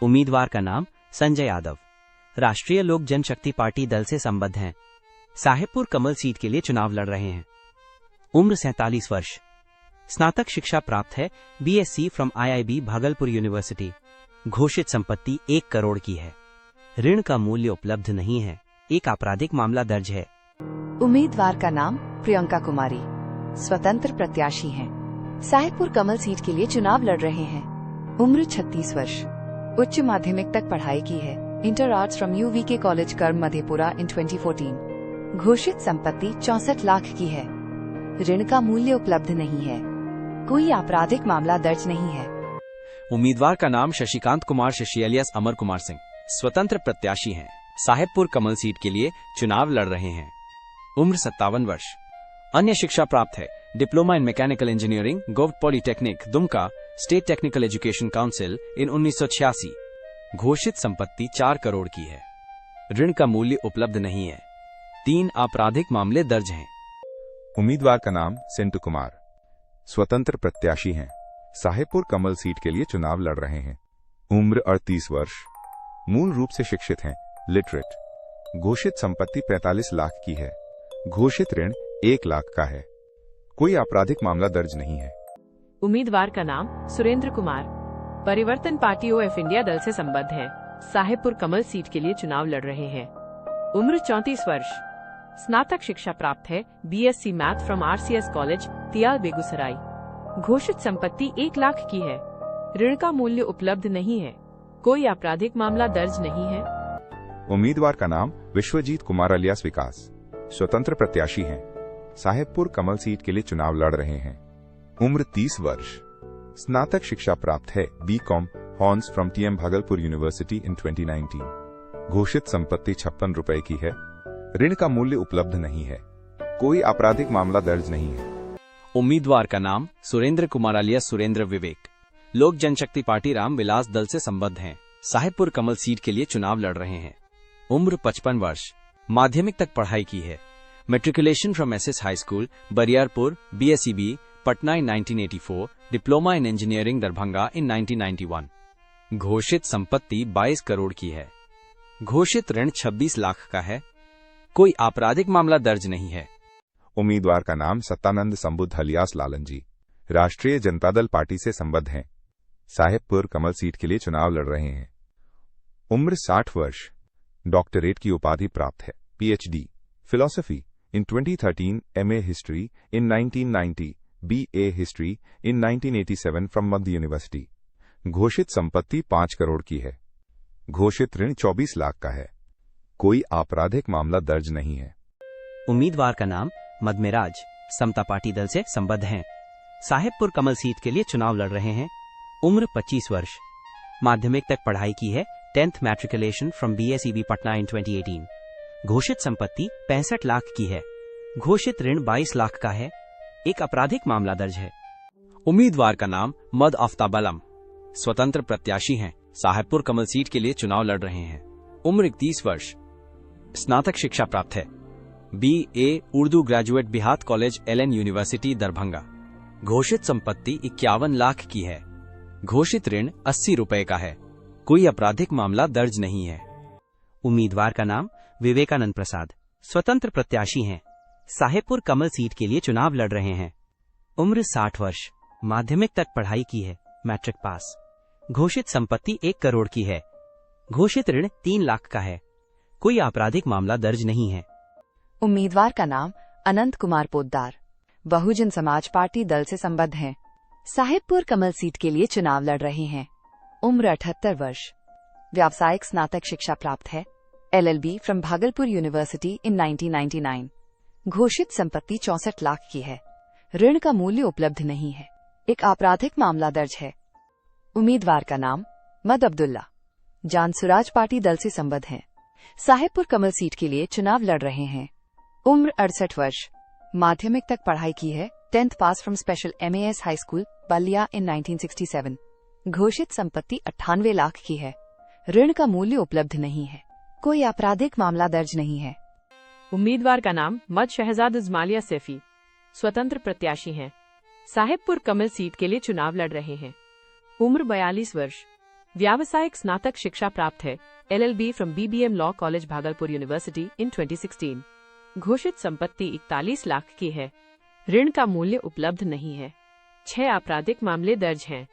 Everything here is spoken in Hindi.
उम्मीदवार का नाम संजय यादव। राष्ट्रीय लोक जनशक्ति पार्टी दल से संबद्ध हैं। साहेबपुर कमल सीट के लिए चुनाव लड़ रहे हैं। उम्र 47 वर्ष। स्नातक शिक्षा प्राप्त है BSc from IIB Bhagalpur university. घोषित संपत्ति 1 करोड़ की है। ऋण का मूल्य उपलब्ध नहीं है। एक आपराधिक मामला दर्ज है। उम्मीदवार का नाम प्रियंका कुमारी। स्वतंत्र प्रत्याशी हैं। साहेबपुर कमल सीट के लिए चुनाव लड़ रहे हैं। उम्र 36 वर्ष। उच्च माध्यमिक तक पढ़ाई की है। Inter arts from UVK college कर्म मधेपुरा इन 2014। घोषित संपत्ति 64 लाख की है। ऋण का मूल्य उपलब्ध नहीं है। कोई आपराधिक मामला दर्ज नहीं है। उम्मीदवार का नाम शशिकांत कुमार शशि एलियास अमर कुमार सिंह। स्वतंत्र प्रत्याशी हैं। साहेबपुर कमल सीट के लिए चुनाव लड़ रहे हैं। उम्र 57 वर्ष। अन्य शिक्षा प्राप्त है diploma in mechanical engineering government polytechnic Dumka state technical education council in 1986। घोषित संपत्ति 4 करोड़ की है। ऋण का मूल्य उपलब्ध नहीं है। 3 आपराधिक मामले दर्ज हैं। उम्मीदवार का नाम सिंटू कुमार। स्वतंत्र प्रत्याशी हैं। साहेबपुर कमल सीट के लिए चुनाव लड़ रहे हैं। उम्र 38 वर्ष। मूल रूप से शिक्षित हैं, लिटरेट। घोषित संपत्ति 45 लाख की है। घोषित ऋण 1 लाख का है। कोई आपराधिक मामला दर्ज नहीं है। उम्मीदवार का नाम सुरेंद्र कुमार। परिवर्तन पार्टी OF इंडिया दल से संबद्ध है। साहेबपुर कमल सीट के लिए चुनाव लड़ रहे हैं। उम्र 34 वर्ष। स्नातक शिक्षा प्राप्त है BSc math from RCS college Tiyal Begusarai. घोषित संपत्ति 1 लाख की है। ऋण का मूल्य उपलब्ध नहीं है। कोई आपराधिक मामला दर्ज नहीं है। उम्मीदवार का नाम विश्वजीत कुमार अलियास विकास। स्वतंत्र प्रत्याशी हैं। साहेबपुर कमल सीट के लिए चुनाव लड़ रहे हैं। उम्र 30 वर्ष। स्नातक शिक्षा प्राप्त है BCom हॉर्न्स from TM Bhagalpur university in 2019। घोषित संपत्ति 56 रुपए की है। ऋण का मूल्य उपलब्ध नहीं है। कोई आपराधिक मामला दर्ज नहीं है। उम्मीदवार का नाम सुरेंद्र कुमार अलियास सुरेंद्र विवेक। लोक जनशक्ति पार्टी रामविलास दल से संबद्ध हैं। साहेबपुर कमल सीट के लिए चुनाव लड़ रहे हैं। उम्र 55 वर्ष। माध्यमिक तक पढ़ाई की है। Matriculation from SS high school Bariyarpur BSEB Patna in 1984। Diploma in engineering Darbhanga in 1991। घोषित संपत्ति 22 करोड़ की है। घोषित ऋण 26 लाख का है। कोई आपराधिक मामला दर्ज नहीं है। उम्मीदवार का नाम सत्तानंद संबुद्ध अलियास लालन जी। राष्ट्रीय जनता दल पार्टी से संबद्ध हैं। साहेबपुर कमल सीट के लिए चुनाव लड़ रहे हैं। उम्र 60 वर्ष। डॉक्टरेट की उपाधि प्राप्त है। PhD philosophy in 2013। MA history in 1990। BA history in 1987 from Madhya university. घोषित संपत्ति 5 करोड़ की है। घोषित ऋण 24 लाख का है। कोई आपराधिक मामला दर्ज नहीं है। उम्मीदवार का नाम मदमेराज समता पार्टी दल से संबद्ध हैं। साहेबपुर कमल सीट के लिए चुनाव लड़ रहे हैं। उम्र 25 वर्ष। माध्यमिक तक पढ़ाई की है। 10th matriculation from BSEB Patna in 2018। घोषित संपत्ति 65 लाख की है। घोषित ऋण 22 लाख का है। एक आपराधिक मामला दर्ज है। उम्मीदवार का नाम मद आफ्ताबलम। स्वतंत्र प्रत्याशी हैं। साहेबपुर कमल सीट के लिए चुनाव लड़ रहे हैं। उम्र 31 वर्ष। स्नातक शिक्षा प्राप्त है। BA Urdu graduate Bihar college LN university Darbhanga. घोषित संपत्ति 51 लाख की है। घोषित ऋण 80 रुपए का है। कोई आपराधिक मामला दर्ज नहीं है। उम्मीदवार का नाम विवेकानंद प्रसाद। स्वतंत्र प्रत्याशी हैं। साहेबपुर कमल सीट के लिए चुनाव लड़ रहे हैं। उम्र 60 वर्ष। माध्यमिक तक पढ़ाई की है। Matric pass. घोषित संपत्ति 1 करोड़ की है। घोषित ऋण 3 लाख का है। कोई आपराधिक मामला दर्ज नहीं है। उम्मीदवार का नाम अनंत कुमार पोद्दार। बहुजन समाज पार्टी दल से संबद्ध हैं। साहेबपुर कमल सीट के लिए चुनाव लड़ रहे हैं। उम्र 78 वर्ष। व्यावसायिक स्नातक शिक्षा प्राप्त है। LLB फ्रॉम भागलपुर यूनिवर्सिटी इन 1999। घोषित संपत्ति 64 लाख की है। ऋण का मूल्य उपलब्ध नहीं है। एक आपराधिक मामला दर्ज है। उम्मीदवार का नाम मद अब्दुल्ला जानसुराज पार्टी दल से संबद्ध हैं। साहेबपुर कमल सीट के लिए चुनाव लड़ रहे हैं। उम्र 68 वर्ष। माध्यमिक तक पढ़ाई की है। 10th pass from special MAS high school Ballia in 1967। घोषित संपत्ति 98 लाख की है। ऋण का मूल्य उपलब्ध नहीं है। कोई आपराधिक मामला दर्ज नहीं है। उम्मीदवार का नाम मद शहजाद उजमालिया सैफी। स्वतंत्र प्रत्याशी हैं। साहेबपुर कमल सीट के लिए चुनाव लड़ रहे हैं। उम्र 42 वर्ष। व्यावसायिक स्नातक शिक्षा प्राप्त है, LLB from BBM law college Bhagalpur university in 2016। घोषित संपत्ति 41 लाख की है। ऋण का मूल्य उपलब्ध नहीं है। 6 आपराधिक मामले दर्ज हैं।